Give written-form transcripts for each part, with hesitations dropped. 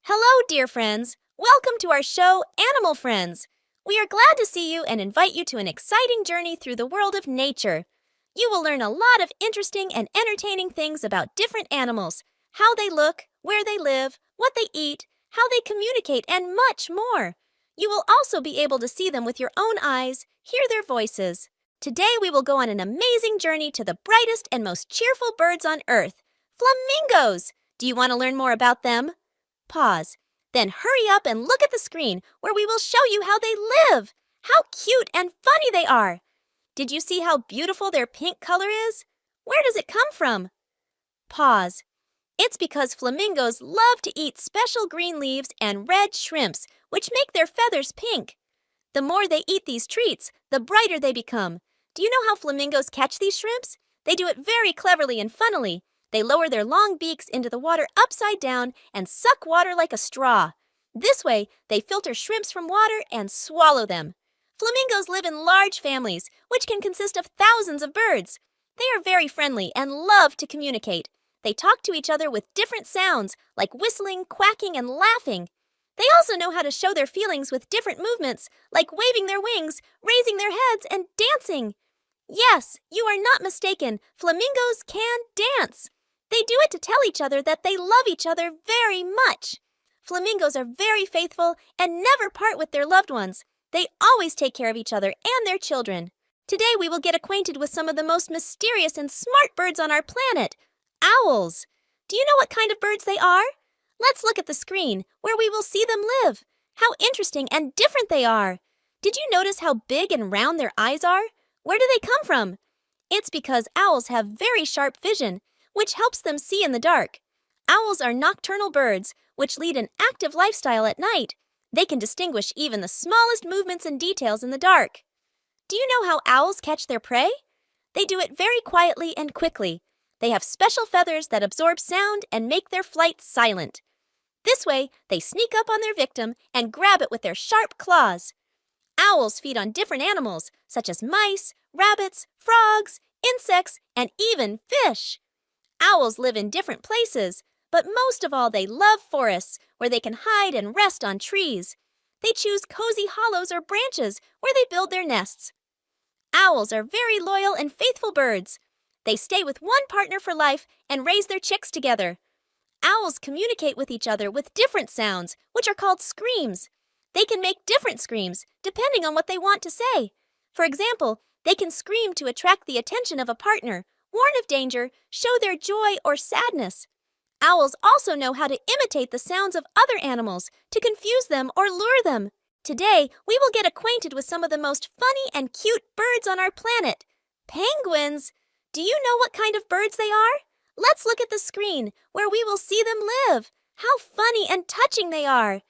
Hello, dear friends. Welcome to our show, Animal Friends. We are glad to see you and invite you to an exciting journey through the world of nature. You will learn a lot of interesting and entertaining things about different animals, how they look, where they live, what they eat, how they communicate, and much more. You will also be able to see them with your own eyes, hear their voices. Today, we will go on an amazing journey to the brightest and most cheerful birds on Earth, flamingos. Do you want to learn more about them? Pause. Then hurry up and look at the screen where we will show you how they live. How cute and funny they are. Did you see how beautiful their pink color is? Where does it come from? Pause. It's because flamingos love to eat special green leaves and red shrimps, which make their feathers pink. The more they eat these treats, the brighter they become. Do you know how flamingos catch these shrimps? They do it very cleverly and funnily. They lower their long beaks into the water upside down and suck water like a straw. This way, they filter shrimps from water and swallow them. Flamingos live in large families, which can consist of thousands of birds. They are very friendly and love to communicate. They talk to each other with different sounds, like whistling, quacking, and laughing. They also know how to show their feelings with different movements, like waving their wings, raising their heads, and dancing. Yes, you are not mistaken. Flamingos can dance. They do it to tell each other that they love each other very much. Flamingos are very faithful and never part with their loved ones. They always take care of each other and their children. Today we will get acquainted with some of the most mysterious and smart birds on our planet, owls. Do you know what kind of birds they are? Let's look at the screen where we will see them live. How interesting and different they are. Did you notice how big and round their eyes are? Where do they come from? It's because owls have very sharp vision, which helps them see in the dark. Owls are nocturnal birds, which lead an active lifestyle at night. They can distinguish even the smallest movements and details in the dark. Do you know how owls catch their prey? They do it very quietly and quickly. They have special feathers that absorb sound and make their flight silent. This way, they sneak up on their victim and grab it with their sharp claws. Owls feed on different animals, such as mice, rabbits, frogs, insects, and even fish. Owls live in different places, but most of all they love forests where they can hide and rest on trees. They choose cozy hollows or branches where they build their nests. Owls are very loyal and faithful birds. They stay with one partner for life and raise their chicks together. Owls communicate with each other with different sounds, which are called screams. They can make different screams depending on what they want to say. For example, they can scream to attract the attention of a partner, warn of danger, show their joy or sadness. Owls also know how to imitate the sounds of other animals to confuse them or lure them. Today, we will get acquainted with some of the most funny and cute birds on our planet. Penguins! Do you know what kind of birds they are? Let's look at the screen where we will see them live. How funny and touching they are!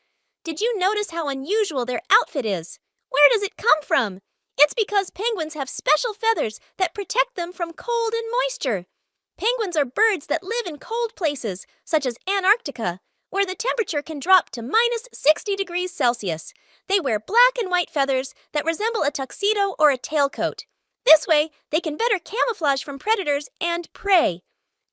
Did you notice how unusual their outfit is? Where does it come from? It's because penguins have special feathers that protect them from cold and moisture. Penguins are birds that live in cold places, such as Antarctica, where the temperature can drop to minus 60 degrees Celsius. They wear black and white feathers that resemble a tuxedo or a tailcoat. This way, they can better camouflage from predators and prey.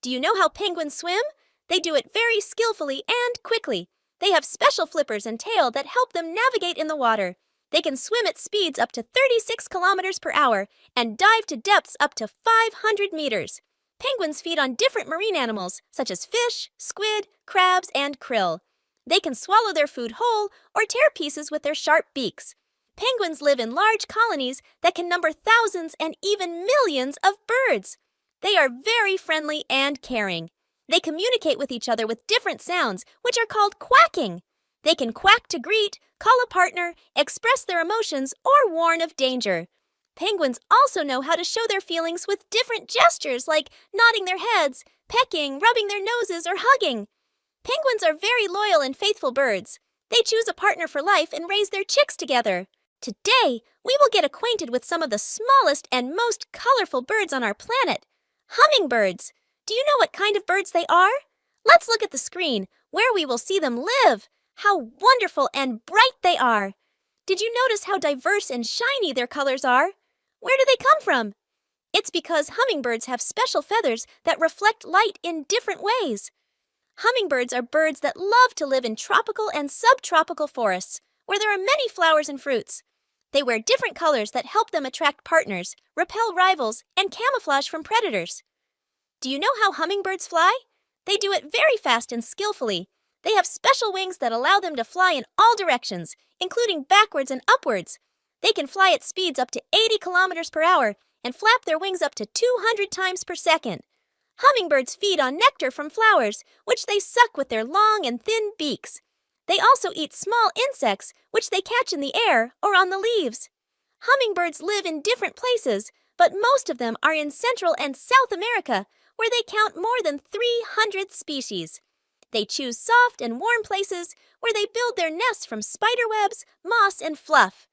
Do you know how penguins swim? They do it very skillfully and quickly. They have special flippers and tail that help them navigate in the water. They can swim at speeds up to 36 kilometers per hour and dive to depths up to 500 meters. Penguins feed on different marine animals, such as fish, squid, crabs, and krill. They can swallow their food whole or tear pieces with their sharp beaks. Penguins live in large colonies that can number thousands and even millions of birds. They are very friendly and caring. They communicate with each other with different sounds, which are called quacking. They can quack to greet, call a partner, express their emotions, or warn of danger. Penguins also know how to show their feelings with different gestures like nodding their heads, pecking, rubbing their noses, or hugging. Penguins are very loyal and faithful birds. They choose a partner for life and raise their chicks together. Today, we will get acquainted with some of the smallest and most colorful birds on our planet, hummingbirds. Do you know what kind of birds they are? Let's look at the screen where we will see them live. How wonderful and bright they are! Did you notice how diverse and shiny their colors are? Where do they come from? It's because hummingbirds have special feathers that reflect light in different ways. Hummingbirds are birds that love to live in tropical and subtropical forests, where there are many flowers and fruits. They wear different colors that help them attract partners, repel rivals, and camouflage from predators. Do you know how hummingbirds fly? They do it very fast and skillfully. They have special wings that allow them to fly in all directions, including backwards and upwards. They can fly at speeds up to 80 kilometers per hour and flap their wings up to 200 times per second. Hummingbirds feed on nectar from flowers, which they suck with their long and thin beaks. They also eat small insects, which they catch in the air or on the leaves. Hummingbirds live in different places, but most of them are in Central and South America, where they count more than 300 species. They choose soft and warm places where they build their nests from spider webs, moss, and fluff.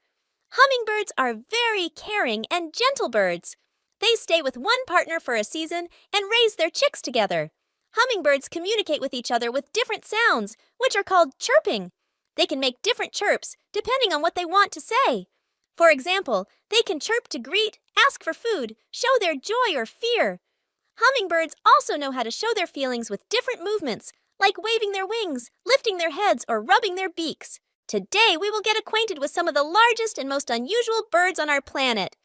Hummingbirds are very caring and gentle birds. They stay with one partner for a season and raise their chicks together. Hummingbirds communicate with each other with different sounds, which are called chirping. They can make different chirps depending on what they want to say. For example, they can chirp to greet, ask for food, show their joy or fear. Hummingbirds also know how to show their feelings with different movements, like waving their wings, lifting their heads, or rubbing their beaks. Today, we will get acquainted with some of the largest and most unusual birds on our planet.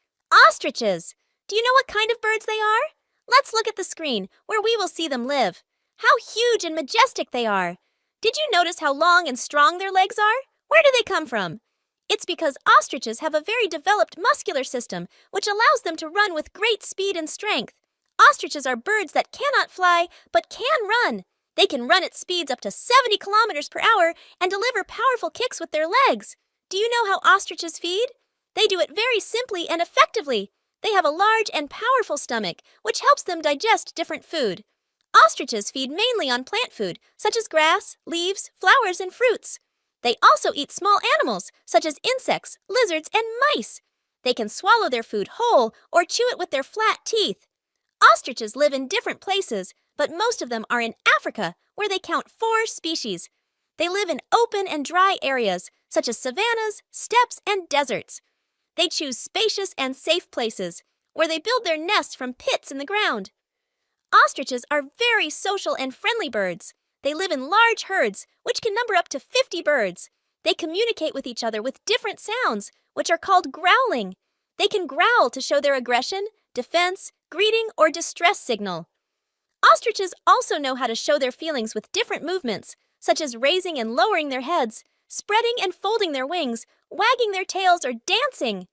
Ostriches! Do you know what kind of birds they are? Let's look at the screen, where we will see them live. How huge and majestic they are! Did you notice how long and strong their legs are? Where do they come from? It's because ostriches have a very developed muscular system, which allows them to run with great speed and strength. Ostriches are birds that cannot fly, but can run. They can run at speeds up to 70 kilometers per hour and deliver powerful kicks with their legs. Do you know how ostriches feed? They do it very simply and effectively. They have a large and powerful stomach, which helps them digest different food. Ostriches feed mainly on plant food, such as grass, leaves, flowers, and fruits. They also eat small animals, such as insects, lizards, and mice. They can swallow their food whole or chew it with their flat teeth. Ostriches live in different places, but most of them are in Africa, where they count 4 species. They live in open and dry areas, such as savannas, steppes, and deserts. They choose spacious and safe places, where they build their nests from pits in the ground. Ostriches are very social and friendly birds. They live in large herds, which can number up to 50 birds. They communicate with each other with different sounds, which are called growling. They can growl to show their aggression, defense, greeting, or distress signal. Ostriches also know how to show their feelings with different movements, such as raising and lowering their heads, spreading and folding their wings, wagging their tails, or dancing.